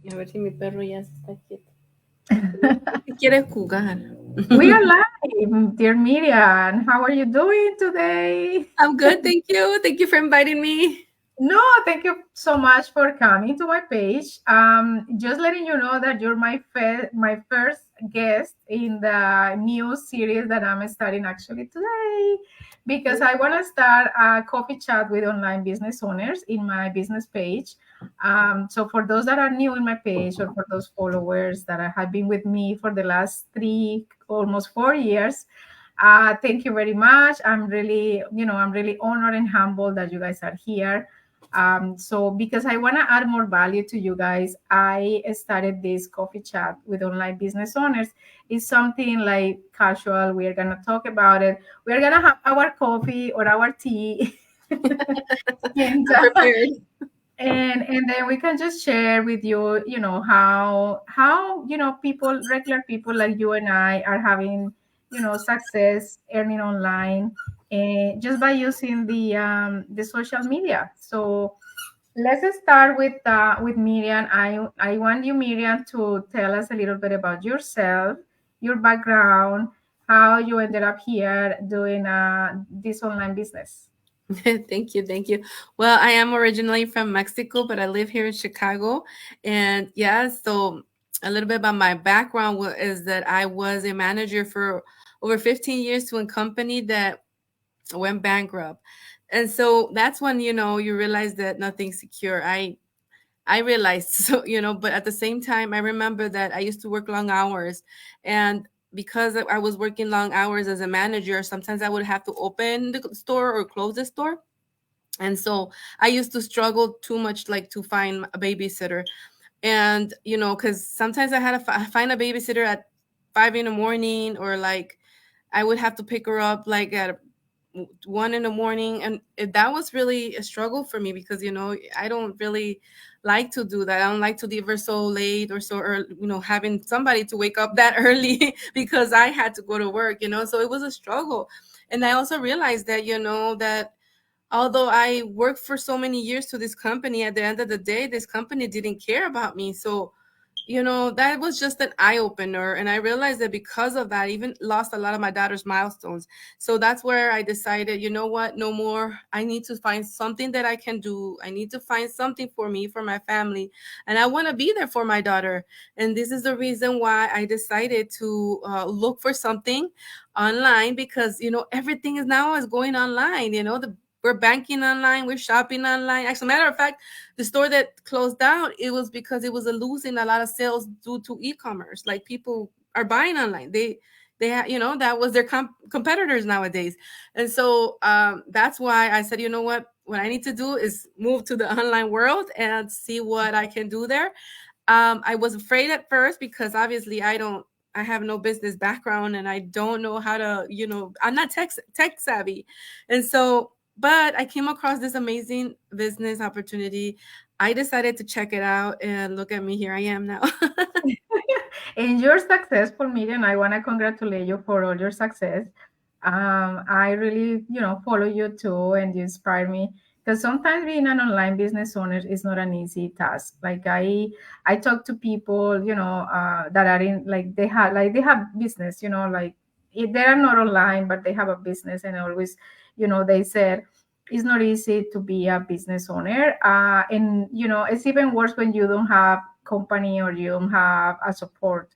A ver si mi perro ya se está quieto. Quiere jugar. We are live, dear Miriam. How are you doing today? I'm good, thank you. Thank you for inviting me. No, thank you so much for coming to my page. Just letting you know that you're my first guest in the new series that I'm starting actually today, because I want to start a coffee chat with online business owners in my business page. So for those that are new in my page, or for those followers that have been with me for the last almost 4 years, thank you very much. I'm really honored and humbled that you guys are here. So because I want to add more value to you guys, I started this coffee chat with online business owners. It's something like casual. We're gonna talk about it. We're gonna have our coffee or our tea, and I'm prepared. and then we can just share with you, how people, regular people like you and I, are having success earning online, and just by using the social media. So let's start with Miriam. I want you, Miriam, to tell us a little bit about yourself, your background, how you ended up here doing this online business. Thank you, thank you. Well, I am originally from Mexico, but I live here in Chicago. And yeah, so a little bit about my background is that I was a manager for over 15 years to a company that went bankrupt. And so that's when, you realize that nothing's secure. I realized so, but at the same time, I remember that I used to work long hours. And because I was working long hours as a manager, sometimes I would have to open the store or close the store. And so I used to struggle too much, like to find a babysitter. And, because sometimes I had to find a babysitter at 5 in the morning, or like I would have to pick her up like at 1 in the morning, and that was really a struggle for me because I don't really like to do that. I don't like to leave her so late or so early, having somebody to wake up that early because I had to go to work, so it was a struggle. And I also realized that that although I worked for so many years to this company, at the end of the day this company didn't care about me. So that was just an eye opener. And I realized that because of that, I even lost a lot of my daughter's milestones. So that's where I decided, you know what, no more. I need to find something that I can do. I need to find something for me, for my family. And I want to be there for my daughter. And this is the reason why I decided to look for something online, because, everything is going online, we're banking online, we're shopping online. Actually, matter of fact, the store that closed down, it was because it was losing a lot of sales due to e-commerce. Like people are buying online. That was their competitors nowadays. And so that's why I said, you know what I need to do is move to the online world and see what I can do there. I was afraid at first because obviously I have no business background, and I don't know how to, I'm not tech savvy. And so, but I came across this amazing business opportunity. I decided to check it out, and look at me, here I am now. And you're successful, Miriam. I want to congratulate you for all your success. I really, follow you too, and you inspire me, because sometimes being an online business owner is not an easy task. Like I talk to people, that are in, like they have business, like they are not online, but they have a business, and always, they said it's not easy to be a business owner, and it's even worse when you don't have company or you don't have a support.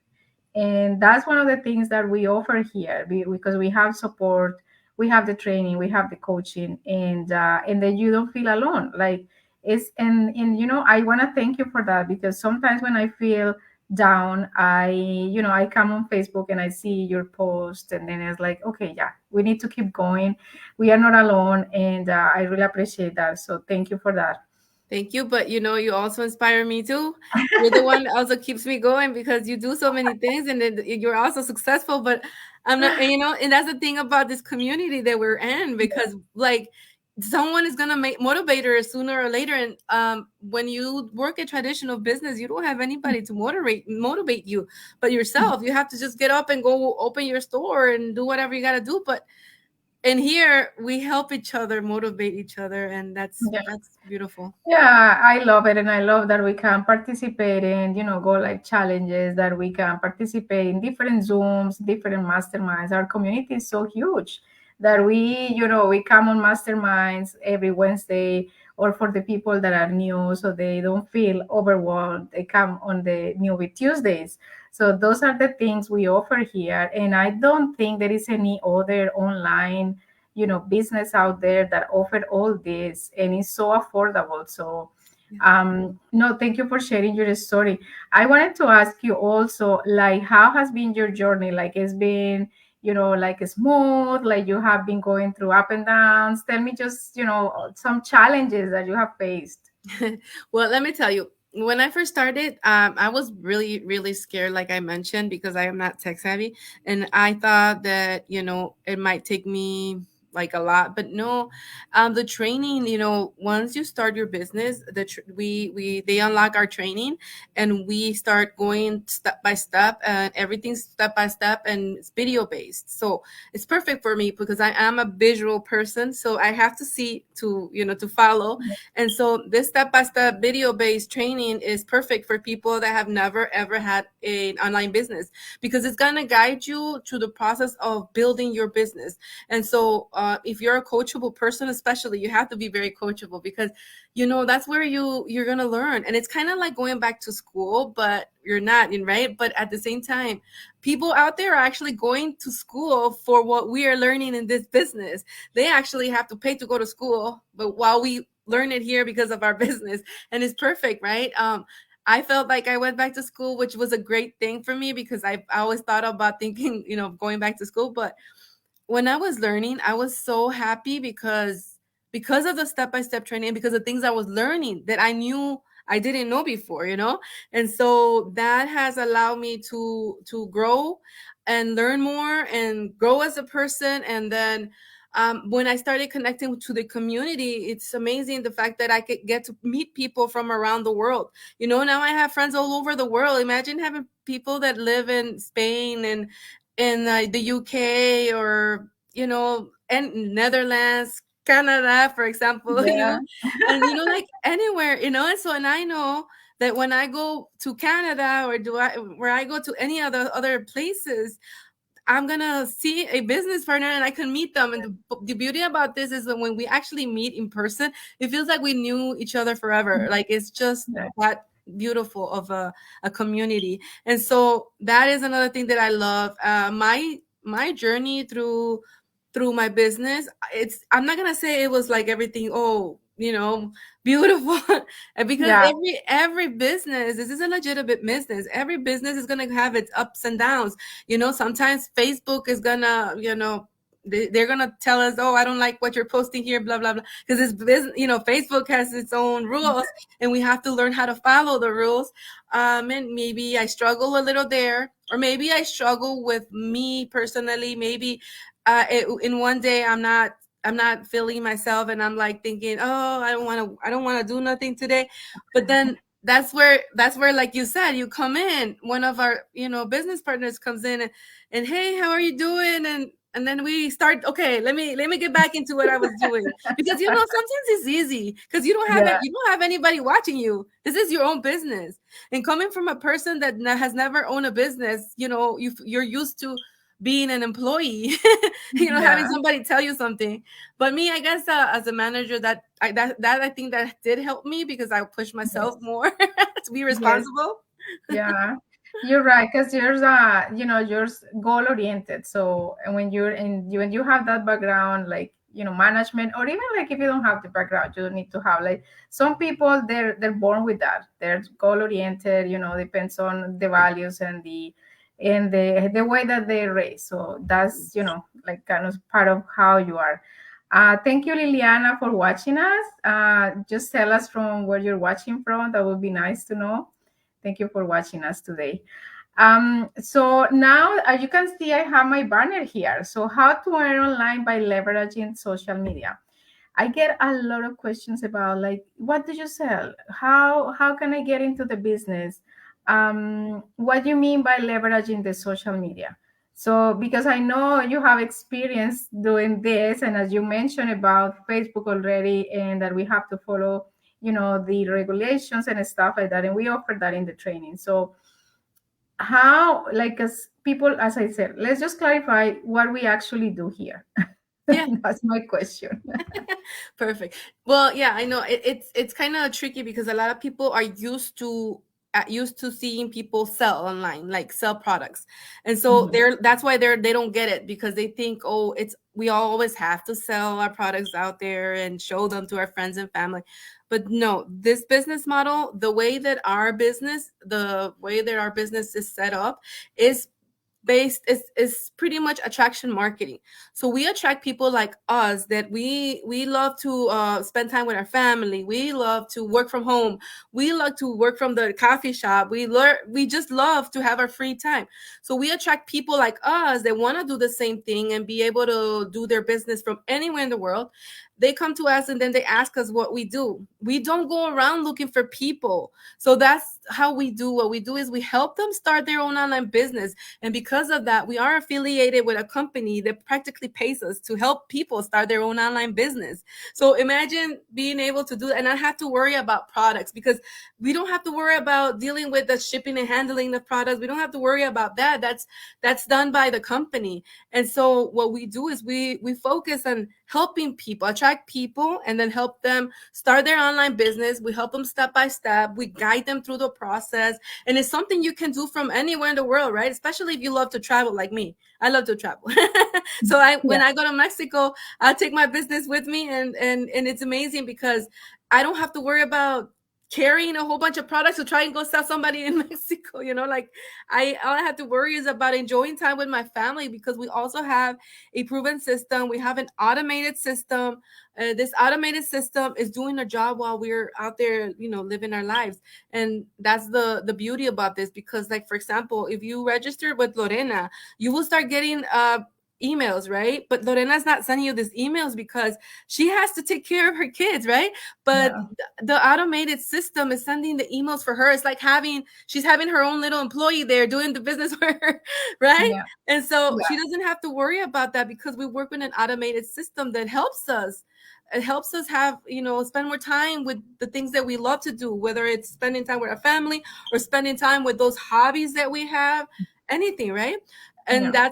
And that's one of the things that we offer here, because we have support, we have the training, we have the coaching, and then you don't feel alone. Like it's and I want to thank you for that, because sometimes when I feel down, I come on Facebook and I see your post, and then it's like, okay, yeah, we need to keep going, we are not alone, and I really appreciate that, so thank you for that. Thank you. But you also inspire me too. You're the one that also keeps me going because you do so many things, and then you're also successful. But I'm not, and that's the thing about this community that we're in, because like someone is gonna make motivate her sooner or later. And when you work a traditional business, you don't have anybody to motivate you but yourself. You have to just get up and go open your store and do whatever you gotta do. But and here we help each other, motivate each other, and that's beautiful. Yeah, I love it. And I love that we can participate in, go live challenges, that we can participate in different Zooms, different masterminds. Our community is so huge that we come on masterminds every Wednesday, or for the people that are new, so they don't feel overwhelmed. They come on the Newbie Tuesdays. So those are the things we offer here. And I don't think there is any other online business out there that offer all this and it's so affordable. So no, thank you for sharing your story. I wanted to ask you also, like, how has been your journey? Like, it's been like smooth, like you have been going through up and downs. Tell me just some challenges that you have faced. Well, let me tell you, when I first started, I was really, really scared, like I mentioned, because I am not tech savvy. And I thought that, it might take me like a lot, but no. The training, once you start your business, they unlock our training, and we start going step by step, and everything's step by step, and it's video based. So it's perfect for me because I am a visual person. So I have to see to follow, and so this step-by-step video-based training is perfect for people that have never ever had an online business, because it's going to guide you through the process of building your business. And so if you're a coachable person, especially, you have to be very coachable, because that's where you're going to learn. And it's kind of like going back to school, but you're not, right? But at the same time, people out there are actually going to school for what we are learning in this business. They actually have to pay to go to school, but while we learn it here because of our business, and it's perfect, right? I felt like I went back to school, which was a great thing for me, because I always thought about thinking, going back to school. But when I was learning, I was so happy because of the step by step training, because of things I was learning that I knew I didn't know before. And so that has allowed me to grow and learn more and grow as a person. And then when I started connecting to the community, it's amazing the fact that I could get to meet people from around the world. Now I have friends all over the world. Imagine having people that live in Spain and in the UK, or and Netherlands, Canada, for example, Yeah, and like anywhere, and I know that when I go to Canada, or do I where I go to any other places, I'm gonna see a business partner and I can meet them. And the beauty about this is that when we actually meet in person, it feels like we knew each other forever. Like, it's just yeah, that beautiful of a community. And so that is another thing that I love. My journey through my business, I'm not gonna say it was like everything, beautiful. And because yeah, every business, this is a legitimate business, every business is gonna have its ups and downs. Sometimes Facebook is gonna, they're gonna tell us, oh, I don't like what you're posting here, blah blah blah, because it's business. Facebook has its own rules, and we have to learn how to follow the rules. And maybe I struggle a little there, or maybe I struggle with me personally. Maybe in one day I'm not feeling myself, and I'm like thinking, oh, I don't want to do nothing today. But then that's where, like you said, you come in, one of our business partners comes in, and hey, how are you doing? And then we start, okay, let me get back into what I was doing, because sometimes it's easy, because yeah, you don't have anybody watching you. This is your own business. And coming from a person that has never owned a business, you're used to being an employee, having yeah, somebody tell you something. But me, I guess, as a manager, that I think that did help me, because I push myself yes, more to be yes. responsible. Yeah, you're right. Because yours goal oriented. So, and when you have that background, like management, or even like if you don't have the background, you need to have, like, some people, they're born with that. They're goal oriented. Depends on the values and the way that they raise. So that's like kind of part of how you are. Thank you, Liliana, for watching us. Just tell us from where you're watching from. That would be nice to know. Thank you for watching us today. So now, as you can see, I have my banner here. So, how to earn online by leveraging social media. I get a lot of questions about, like, what do you sell? How can I get into the business? What do you mean by leveraging the social media? So, because I know you have experience doing this, and as you mentioned about Facebook already, and that we have to follow, the regulations and stuff like that, and we offer that in the training. So, how, like, as people, as I said, let's just clarify what we actually do here. Yeah. That's my question. Perfect. Well, yeah, I know it's kind of tricky because a lot of people are used to seeing people sell online, like sell products, and so Mhm. that's why they don't get it because they think, oh, it's we always have to sell our products out there and show them to our friends and family, but no, this business model, the way that our business is set up, is based is pretty much attraction marketing. So we attract people like us that we love to spend time with our family, we love to work from home, we love to work from the coffee shop, we just love to have our free time. So we attract people like us that want to do the same thing and be able to do their business from anywhere in the world. They come to us and then they ask us what we do. We don't go around looking for people. So that's how we do what we do, is we help them start their own online business, and because of that, we are affiliated with a company that practically pays us to help people start their own online business. So imagine being able to do that and not have to worry about products, because we don't have to worry about dealing with the shipping and handling the products. We don't have to worry about that. That's done by the company. And so what we do is we focus on helping people, attract people, and then help them start their online business. We help them step by step. We guide them through the process, and it's something you can do from anywhere in the world, right? Especially if you love to travel like me. I love to travel. So when Yeah. I go to Mexico, I take my business with me, and it's amazing because I don't have to worry about carrying a whole bunch of products to try and go sell somebody in Mexico. Like I all I have to worry is about enjoying time with my family, because we also have a proven system. We have an automated system. This automated system is doing a job while we're out there, living our lives. And that's the beauty about this, because, like, for example, if you register with Lorena, you will start getting emails, right? But Lorena's not sending you these emails because she has to take care of her kids, right? But Yeah. the automated system is sending the emails for her. It's like she's having her own little employee there doing the business for her, right? Yeah. And so Yeah. she doesn't have to worry about that, because we work with an automated system that helps us. It helps us have, spend more time with the things that we love to do, whether it's spending time with our family or spending time with those hobbies that we have, anything, right? And Yeah.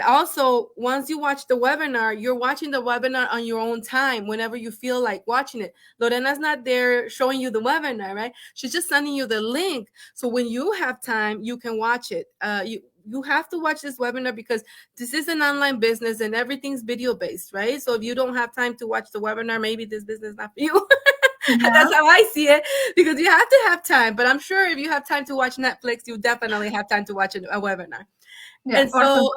also, once you watch the webinar, you're watching the webinar on your own time whenever you feel like watching it. Lorena's not there showing you the webinar, right? She's just sending you the link. So when you have time, you can watch it. You have to watch this webinar because this is an online business and everything's video based, right? So if you don't have time to watch the webinar, maybe this business is not for you. Yeah. That's how I see it, because you have to have time. But I'm sure if you have time to watch Netflix, you definitely have time to watch a webinar. Yeah. And so,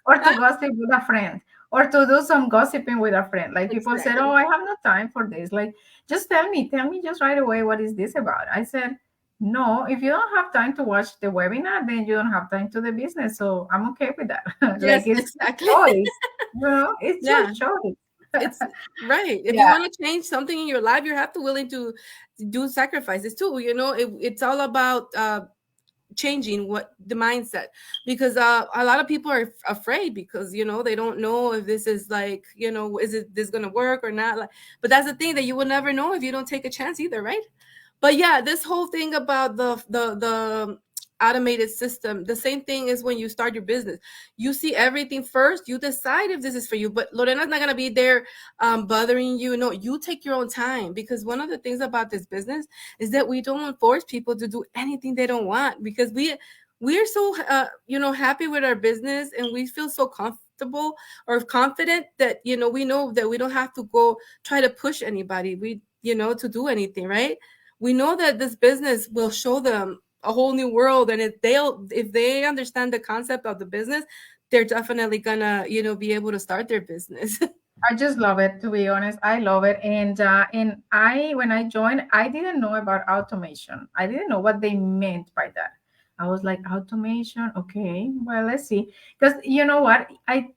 Or to gossip with a friend, or to do some gossiping with a friend. Like people said, "Oh, exactly. I have no time for this." Like, just tell me just right away, what is this about? I said, "No, if you don't have time to watch the webinar, then you don't have time to the business." So I'm okay with that. Like, Yes, it's exactly. your choice, it's your Yeah, choice. it's right. If you Yeah. want to change something in your life, you have to willing to do sacrifices too. It's all about changing what the mindset, because a lot of people are afraid because they don't know if this is like, is it this gonna work or not, like, but that's the thing that you will never know if you don't take a chance either, right? But yeah, this whole thing about the automated system, the same thing is when you start your business. You see everything first, you decide if this is for you, but Lorena's not going to be there bothering you. No, you take your own time, because one of the things about this business is that we don't force people to do anything they don't want, because we're so happy with our business, and we feel so comfortable or confident that we know that we don't have to go try to push anybody, we to do anything, right? We know that this business will show them a whole new world, and if they understand the concept of the business, they're definitely gonna be able to start their business. I just love it, to be honest. I love it. And I when I joined, I didn't know about automation. I didn't know what they meant by that. I was like, automation, okay, well, let's see. Because you know what? I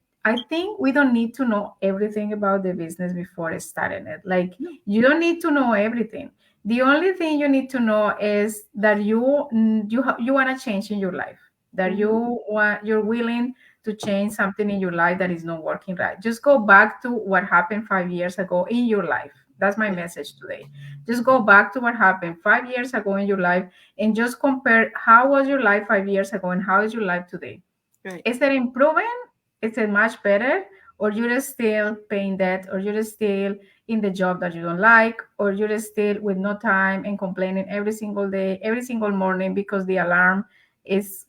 think we don't need to know everything about the business before starting it. Like, No. you don't need to know everything. The only thing you need to know is that you want to change in your life. that Mhm. you're willing to change something in your life that is not working right. Just go back to what happened 5 years ago in your life. That's my Yeah. message today. Just go back to what happened 5 years ago in your life and just compare how was your life 5 years ago and how is your life today. Right. Is it improving? Is it much better? Or you're still paying debt, or you're still in the job that you don't like, or you're still with no time and complaining every single day, every single morning because the alarm is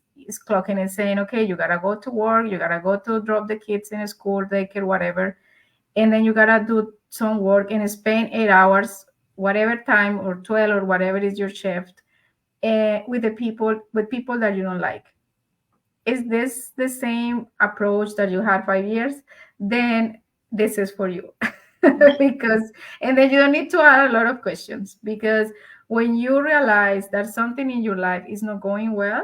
clocking and saying, okay, you gotta go to work, you gotta go to drop the kids in school, daycare, whatever, and then you gotta do some work and spend 8 hours, whatever time, or 12, or whatever is your shift, with people that you don't like. Is this the same approach that you had 5 years? Then this is for you. Because, and then you don't need to add a lot of questions, because when you realize that something in your life is not going well,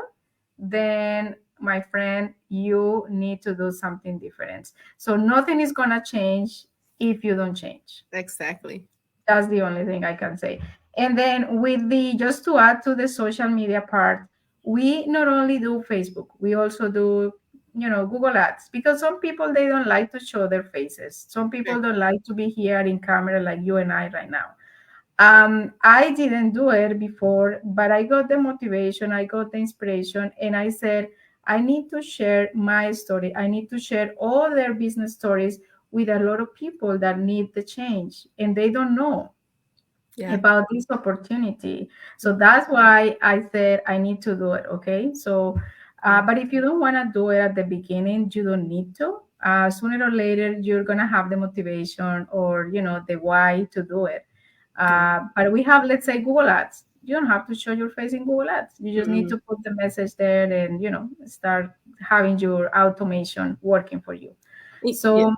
then my friend, you need to do something different. So nothing is going to change if you don't change. Exactly. That's the only thing I can say. And then with the, just to add to the social media part, we not only do Facebook, we also do, Google Ads, because some people, they don't like to show their faces. Some Right. people don't like to be here in camera like you and I right now. I didn't do it before, but I got the motivation, I got the inspiration, and I said, I need to share my story. I need to share all their business stories with a lot of people that need the change and they don't know Yeah. about this opportunity. So Mhm. that's why I said I need to do it. Okay. So, Yeah. but if you don't want to do it at the beginning, you don't need to. Sooner or later, you're going to have the motivation, or, the why to do it. Yeah. But we have, let's say, Google Ads. You don't have to show your face in Google Ads. You just need Mhm. to put the message there and, start having your automation working for you. Yeah. So,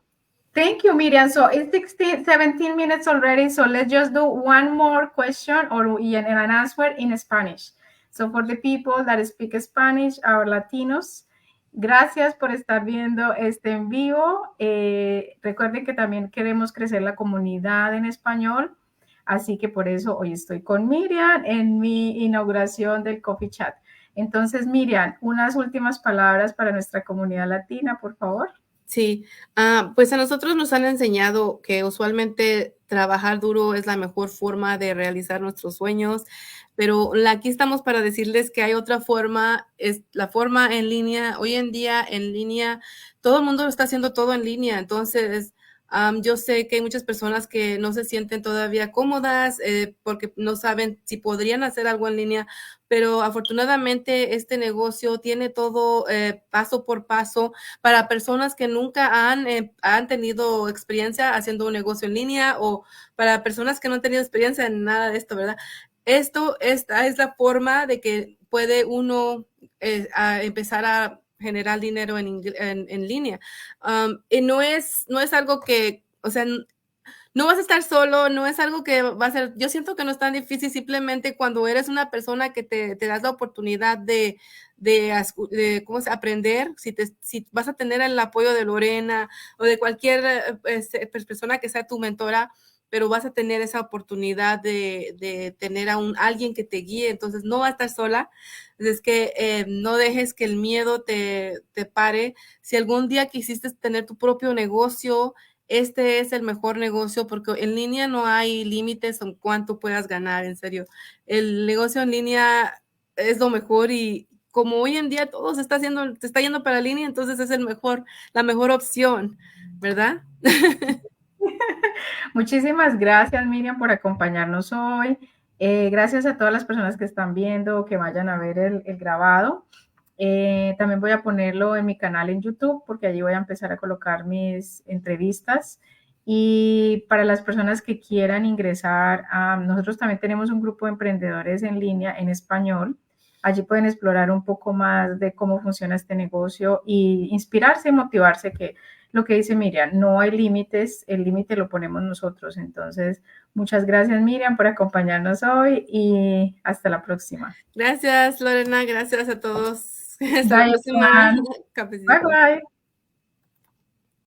thank you, Miriam. So it's 16, 17 minutes already. So let's just do one more question, or an answer in Spanish. So for the people that speak Spanish, our Latinos, gracias por estar viendo este en vivo. Recuerden que también queremos crecer la comunidad en español. Así que por eso hoy estoy con Miriam en mi inauguración del Coffee Chat. Entonces, Miriam, unas últimas palabras para nuestra comunidad latina, por favor. Sí, pues a nosotros nos han enseñado que usualmente trabajar duro es la mejor forma de realizar nuestros sueños, pero aquí estamos para decirles que hay otra forma, es la forma en línea. Hoy en día en línea, todo el mundo está haciendo todo en línea, entonces yo sé que hay muchas personas que no se sienten todavía cómodas porque no saben si podrían hacer algo en línea, pero afortunadamente este negocio tiene todo paso por paso para personas que nunca han tenido experiencia haciendo un negocio en línea, o para personas que no han tenido experiencia en nada de esto, ¿verdad? Esta es la forma de que puede uno empezar a generar dinero en línea. Y no es algo que, o sea, no vas a estar solo, no es algo que va a ser, yo siento que no es tan difícil, simplemente cuando eres una persona que te das la oportunidad ¿cómo se aprender, si vas a tener el apoyo de Lorena o de cualquier persona que sea tu mentora, pero vas a tener esa oportunidad de tener a alguien que te guíe, entonces no vas a estar sola. Es que no dejes que el miedo te pare. Si algún día quisiste tener tu propio negocio, este es el mejor negocio porque en línea no hay límites en cuánto puedas ganar, en serio. El negocio en línea es lo mejor y como hoy en día todo se está yendo para línea, entonces es la mejor opción, ¿verdad? Muchísimas gracias, Miriam, por acompañarnos hoy. Gracias a todas las personas que están viendo, que vayan a ver el grabado. También voy a ponerlo en mi canal en YouTube, porque allí voy a empezar a colocar mis entrevistas. Y para las personas que quieran ingresar, nosotros también tenemos un grupo de emprendedores en línea en español. Allí pueden explorar un poco más de cómo funciona este negocio y inspirarse y motivarse, que lo que dice Miriam, no hay límites, el límite lo ponemos nosotros. Entonces, muchas gracias, Miriam, por acompañarnos hoy y hasta la próxima. Gracias, Lorena, gracias a todos. Hasta la Bye, próxima. everyone. Bye Cafecito. bye.